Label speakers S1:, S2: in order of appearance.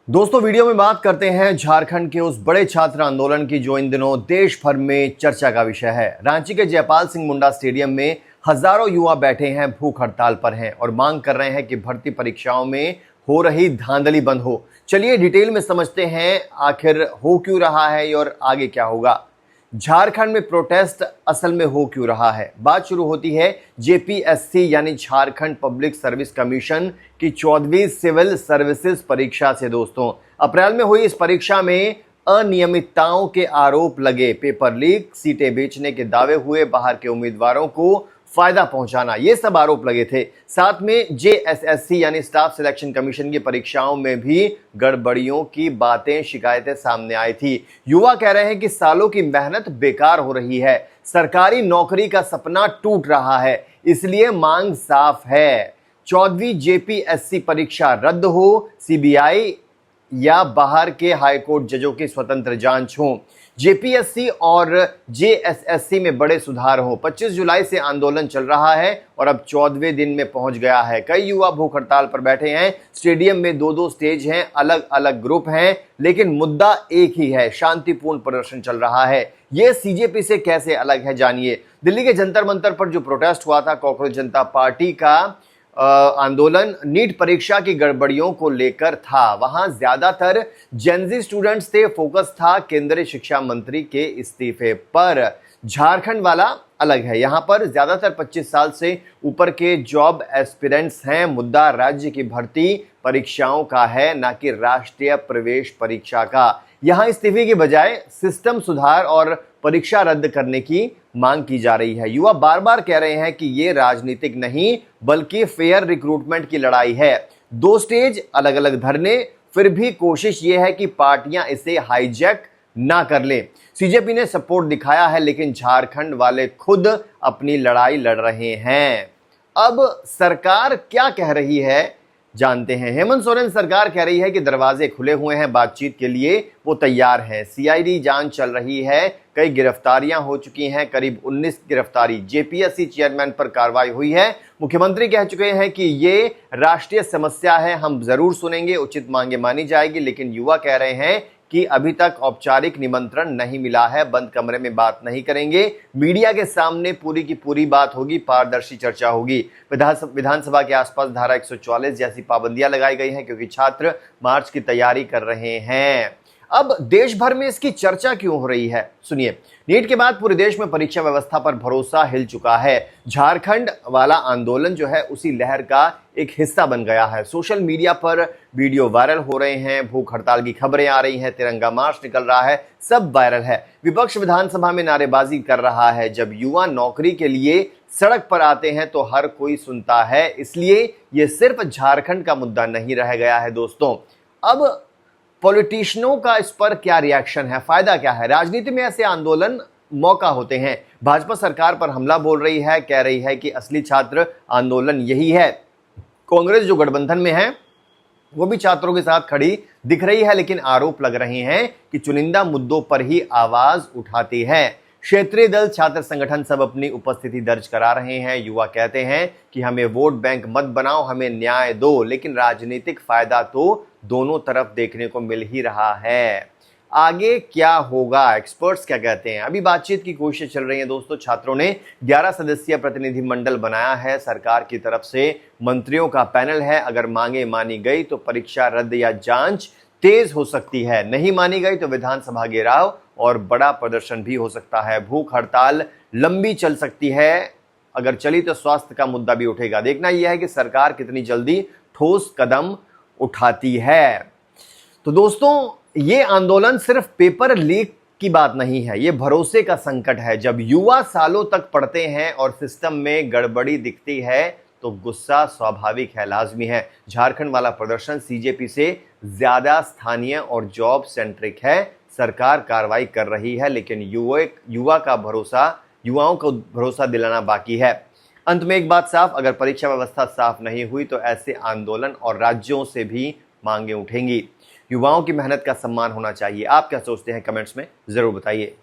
S1: दोस्तों वीडियो में बात करते हैं झारखंड के उस बड़े छात्र आंदोलन की जो इन दिनों देश भर में चर्चा का विषय है। रांची के जयपाल सिंह मुंडा स्टेडियम में हजारों युवा बैठे हैं, भूख हड़ताल पर हैं और मांग कर रहे हैं कि भर्ती परीक्षाओं में हो रही धांधली बंद हो। चलिए डिटेल में समझते हैं आखिर हो क्यों रहा है और आगे क्या होगा। झारखंड में प्रोटेस्ट असल में हो क्यों रहा है। बात शुरू होती है जेपीएससी यानी झारखंड पब्लिक सर्विस कमीशन की 14वीं सिविल सर्विसेज परीक्षा से। दोस्तों अप्रैल में हुई इस परीक्षा में अनियमितताओं के आरोप लगे, पेपर लीक, सीटें बेचने के दावे हुए, बाहर के उम्मीदवारों को फायदा पहुंचाना, ये सब आरोप लगे थे। साथ में जेएसएससी यानी स्टाफ सिलेक्शन कमीशन की परीक्षाओं में भी गड़बड़ियों की बातें, शिकायतें सामने आई थी। युवा कह रहे हैं कि सालों की मेहनत बेकार हो रही है, सरकारी नौकरी का सपना टूट रहा है, इसलिए मांग साफ है, 14वीं जेपीएससी परीक्षा रद्द हो, सीबीआई या बाहर के हाईकोर्ट जजों की स्वतंत्र जांच हो, जेपीएससी और जेएसएससी में बड़े सुधार हो। 25 जुलाई से आंदोलन चल रहा है और अब 14वें दिन में पहुंच गया है। कई युवा भूख हड़ताल पर बैठे हैं। स्टेडियम में दो स्टेज हैं, अलग अलग ग्रुप हैं, लेकिन मुद्दा एक ही है, शांतिपूर्ण प्रदर्शन चल रहा है। यह सीजेपी से कैसे अलग है, जानिए। दिल्ली के जंतर मंतर पर जो प्रोटेस्ट हुआ था, कॉकरोच जनता पार्टी का आंदोलन नीट परीक्षा की गड़बड़ियों को लेकर था। वहां ज्यादातर जेनजी स्टूडेंट्स थे, फोकस था केंद्रीय शिक्षा मंत्री के इस्तीफे पर। झारखंड वाला अलग है, यहां पर ज्यादातर 25 साल से ऊपर के जॉब एस्पिरेंट्स हैं। मुद्दा राज्य की भर्ती परीक्षाओं का है, ना कि राष्ट्रीय प्रवेश परीक्षा का। यहां इस्तीफे की बजाय सिस्टम सुधार और परीक्षा रद्द करने की मांग की जा रही है। युवा बार बार कह रहे हैं कि ये राजनीतिक नहीं बल्कि फेयर रिक्रूटमेंट की लड़ाई है। दो स्टेज, अलग अलग धरने, फिर भी कोशिश ये है कि पार्टियां इसे हाईजैक ना कर ले। सीजेपी ने सपोर्ट दिखाया है, लेकिन झारखंड वाले खुद अपनी लड़ाई लड़ रहे हैं। अब सरकार क्या कह रही है, जानते हैं। हेमंत सोरेन सरकार कह रही है कि दरवाजे खुले हुए हैं, बातचीत के लिए वो तैयार हैं। सीआईडी जांच चल रही है, कई गिरफ्तारियां हो चुकी हैं, करीब 19 गिरफ्तारी। जेपीएससी चेयरमैन पर कार्रवाई हुई है। मुख्यमंत्री कह चुके हैं कि ये राष्ट्रीय समस्या है, हम जरूर सुनेंगे, उचित मांगे मानी जाएगी। लेकिन युवा कह रहे हैं कि अभी तक औपचारिक निमंत्रण नहीं मिला है, बंद कमरे में बात नहीं करेंगे, मीडिया के सामने पूरी की पूरी बात होगी, पारदर्शी चर्चा होगी। विधानसभा के आसपास धारा 144 जैसी पाबंदियां लगाई गई हैं क्योंकि छात्र मार्च की तैयारी कर रहे हैं। अब देश भर में इसकी चर्चा क्यों हो रही है, सुनिए। नीट के बाद पूरे देश में परीक्षा व्यवस्था पर भरोसा हिल चुका है। झारखंड वाला आंदोलन जो है उसी लहर का एक हिस्सा बन गया है। सोशल मीडिया पर वीडियो वायरल हो रहे हैं, भूख हड़ताल की खबरें आ रही हैं, तिरंगा मार्च निकल रहा है, सब वायरल है। विपक्ष विधानसभा में नारेबाजी कर रहा है। जब युवा नौकरी के लिए सड़क पर आते हैं तो हर कोई सुनता है, इसलिए यह सिर्फ झारखंड का मुद्दा नहीं रह गया है। दोस्तों अब पॉलिटिशियनों का इस पर क्या रिएक्शन है, फायदा क्या है। राजनीति में ऐसे आंदोलन मौका होते हैं। भाजपा सरकार पर हमला बोल रही है, कह रही है कि असली छात्र आंदोलन यही है। कांग्रेस जो गठबंधन में है वो भी छात्रों के साथ खड़ी दिख रही है, लेकिन आरोप लग रहे हैं कि चुनिंदा मुद्दों पर ही आवाज उठाती है। क्षेत्रीय दल, छात्र संगठन सब अपनी उपस्थिति दर्ज करा रहे हैं। युवा कहते हैं कि हमें वोट बैंक मत बनाओ, हमें न्याय दो, लेकिन राजनीतिक फायदा तो दोनों तरफ देखने को मिल ही रहा है। आगे क्या होगा, एक्सपर्ट्स क्या कहते हैं। अभी बातचीत की कोशिश चल रही है। दोस्तों छात्रों ने 11 सदस्यीय प्रतिनिधि मंडल बनाया है, सरकार की तरफ से मंत्रियों का पैनल है। अगर मांगे मानी गई तो परीक्षा रद्द या जांच तेज हो सकती है, नहीं मानी गई तो विधानसभा घेराव और बड़ा प्रदर्शन भी हो सकता है। भूख हड़ताल लंबी चल सकती है, अगर चली तो स्वास्थ्य का मुद्दा भी उठेगा। देखना यह है कि सरकार कितनी जल्दी ठोस कदम उठाती है। तो दोस्तों ये आंदोलन सिर्फ पेपर लीक की बात नहीं है, ये भरोसे का संकट है। जब युवा सालों तक पढ़ते हैं और सिस्टम में गड़बड़ी दिखती है तो गुस्सा स्वाभाविक है, लाजमी है। झारखंड वाला प्रदर्शन सीजेपी से ज्यादा स्थानीय और जॉब सेंट्रिक है। सरकार कार्रवाई कर रही है, लेकिन युवाओं को भरोसा दिलाना बाकी है। अंत में एक बात साफ, अगर परीक्षा व्यवस्था साफ नहीं हुई तो ऐसे आंदोलन और राज्यों से भी मांगे उठेंगी। युवाओं की मेहनत का सम्मान होना चाहिए। आप क्या सोचते हैं, कमेंट्स में जरूर बताइए।